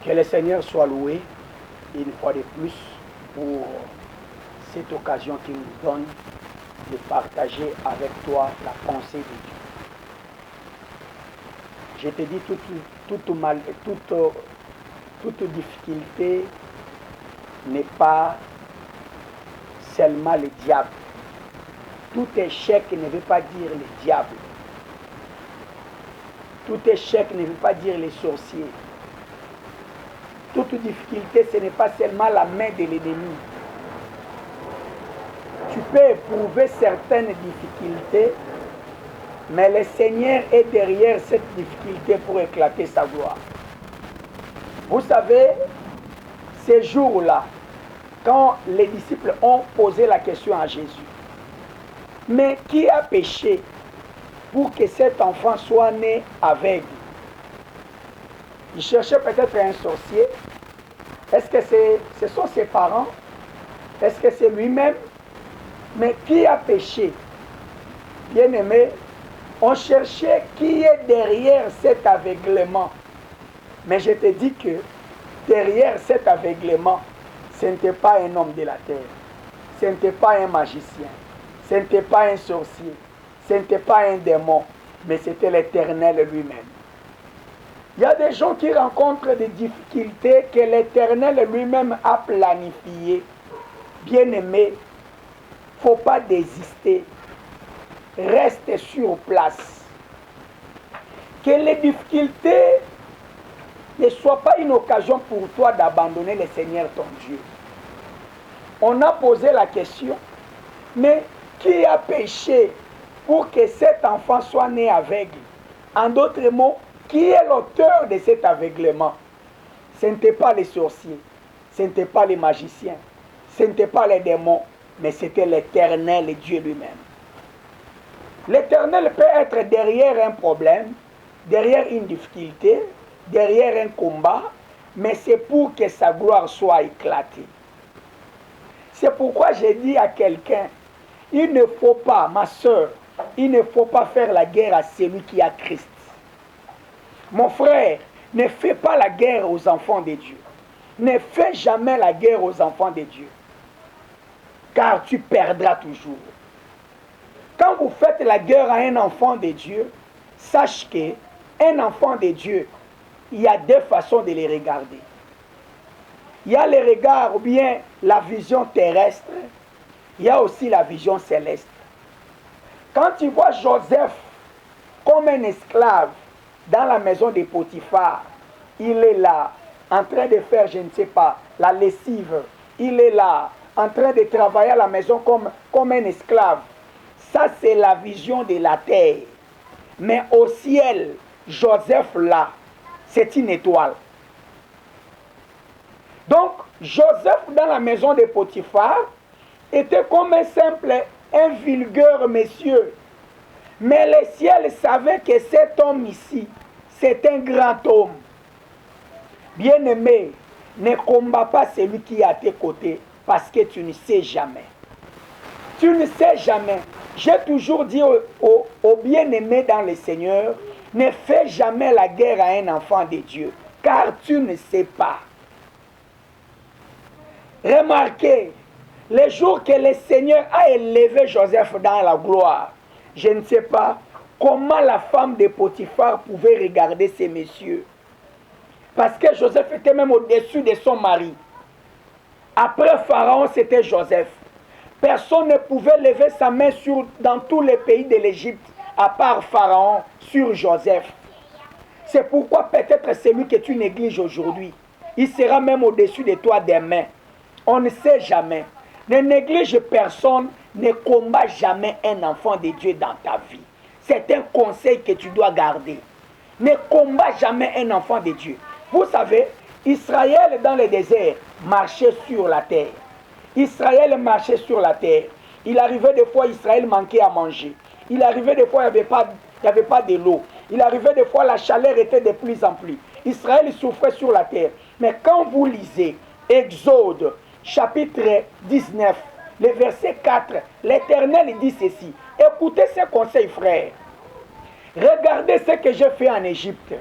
Que le Seigneur soit loué une fois de plus pour cette occasion qu'il nous donne de partager avec toi la pensée de Dieu. Je te dis, toute difficulté n'est pas seulement le diable. Tout échec ne veut pas dire le diable. Tout échec ne veut pas dire les sorciers. Toute difficulté, ce n'est pas seulement la main de l'ennemi. Tu peux éprouver certaines difficultés, mais le Seigneur est derrière cette difficulté pour éclater sa gloire. Vous savez, ces jours-là, quand les disciples ont posé la question à Jésus, mais qui a péché pour que cet enfant soit né aveugle? Il cherchait peut-être un sorcier. Est-ce que ce sont ses parents? Est-ce que c'est lui-même? Mais qui a péché? Bien-aimé, on cherchait qui est derrière cet aveuglement. Mais je te dis que derrière cet aveuglement, ce n'était pas un homme de la terre. Ce n'était pas un magicien. Ce n'était pas un sorcier. Ce n'était pas un démon. Mais c'était l'Éternel lui-même. Il y a des gens qui rencontrent des difficultés que l'Éternel lui-même a planifiées. Bien-aimé, il ne faut pas désister. Reste sur place. Que les difficultés ne soient pas une occasion pour toi d'abandonner le Seigneur ton Dieu. On a posé la question, mais qui a péché pour que cet enfant soit né aveugle? En d'autres mots, qui est l'auteur de cet aveuglement? Ce n'était pas les sorciers, ce n'était pas les magiciens, ce n'était pas les démons, mais c'était l'Éternel Dieu lui-même. L'Éternel peut être derrière un problème, derrière une difficulté, derrière un combat, mais c'est pour que sa gloire soit éclatée. C'est pourquoi j'ai dit à quelqu'un, il ne faut pas, ma soeur, il ne faut pas faire la guerre à celui qui a Christ. Mon frère, ne fais pas la guerre aux enfants de Dieu. Ne fais jamais la guerre aux enfants de Dieu. Car tu perdras toujours. Quand vous faites la guerre à un enfant de Dieu, sache qu'un enfant de Dieu, il y a deux façons de les regarder. Il y a le regard ou bien la vision terrestre, il y a aussi la vision céleste. Quand tu vois Joseph comme un esclave dans la maison de Potiphar, il est là, en train de faire, je ne sais pas, la lessive. Il est là, en train de travailler à la maison comme un esclave. Ça, c'est la vision de la terre. Mais au ciel, Joseph là, c'est une étoile. Donc, Joseph dans la maison de Potiphar était comme un vulgaire monsieur. Mais le ciel savait que cet homme ici, c'est un grand homme. Bien-aimé, ne combat pas celui qui est à tes côtés parce que tu ne sais jamais. Tu ne sais jamais. J'ai toujours dit aux bien-aimés dans le Seigneur, ne fais jamais la guerre à un enfant de Dieu, car tu ne sais pas. Remarquez, le jour que le Seigneur a élevé Joseph dans la gloire, je ne sais pas comment la femme de Potiphar pouvait regarder ces messieurs. Parce que Joseph était même au-dessus de son mari. Après Pharaon, c'était Joseph. Personne ne pouvait lever sa main dans tous les pays de l'Égypte, à part Pharaon, sur Joseph. C'est pourquoi peut-être celui que tu négliges aujourd'hui, il sera même au-dessus de toi demain. On ne sait jamais. Ne néglige personne, ne combat jamais un enfant de Dieu dans ta vie. C'est un conseil que tu dois garder. Ne combat jamais un enfant de Dieu. Vous savez, Israël dans le désert marchait sur la terre. Israël marchait sur la terre. Il arrivait des fois, Israël manquait à manger. Il arrivait des fois, il n'y avait pas de l'eau. Il arrivait des fois, la chaleur était de plus en plus. Israël souffrait sur la terre. Mais quand vous lisez Exode, chapitre 19, le verset 4, l'Éternel dit ceci. Écoutez ces conseils, frères. Regardez ce que j'ai fait en Égypte.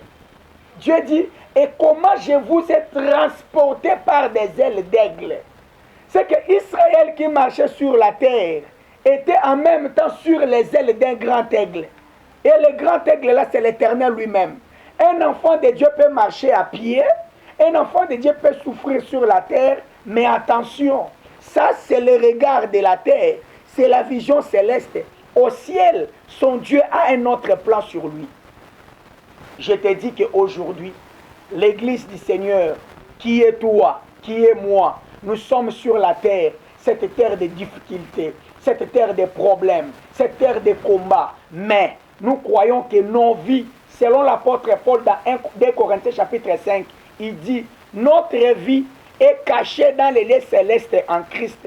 Dieu dit, et comment je vous ai transporté par des ailes d'aigle. C'est que Israël qui marchait sur la terre était en même temps sur les ailes d'un grand aigle. Et le grand aigle là, c'est l'Éternel lui-même. Un enfant de Dieu peut marcher à pied, un enfant de Dieu peut souffrir sur la terre, mais attention, ça c'est le regard de la terre, c'est la vision céleste. Au ciel, son Dieu a un autre plan sur lui. Je te dis qu'aujourd'hui, l'Église du Seigneur, qui est toi, qui est moi, nous sommes sur la terre, cette terre de difficultés, cette terre de problèmes, cette terre de combats. Mais nous croyons que nos vies, selon l'apôtre Paul dans 2 Corinthiens chapitre 5, il dit, notre vie est cachée dans les lieux célestes en Christ.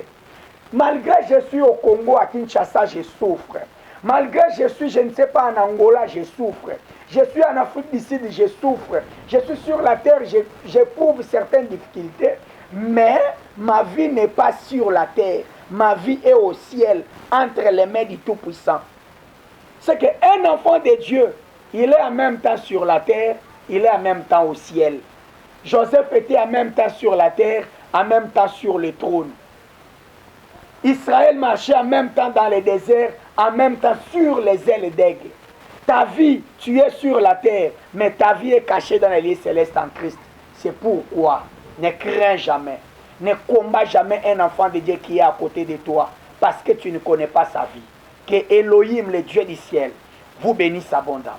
Malgré je suis au Congo, à Kinshasa, je souffre. Malgré je suis, je ne sais pas, en Angola, je souffre. Je suis en Afrique du Sud, je souffre. Je suis sur la terre, j'éprouve certaines difficultés. Mais ma vie n'est pas sur la terre. Ma vie est au ciel, entre les mains du Tout-Puissant. C'est qu'un enfant de Dieu, il est en même temps sur la terre, il est en même temps au ciel. Joseph était en même temps sur la terre, en même temps sur le trône. Israël marchait en même temps dans le désert, en même temps sur les ailes d'aigle. Ta vie, tu es sur la terre, mais ta vie est cachée dans les lieux célestes en Christ. C'est pourquoi ne crains jamais, ne combats jamais un enfant de Dieu qui est à côté de toi, parce que tu ne connais pas sa vie. Que Elohim, le Dieu du ciel, vous bénisse abondamment.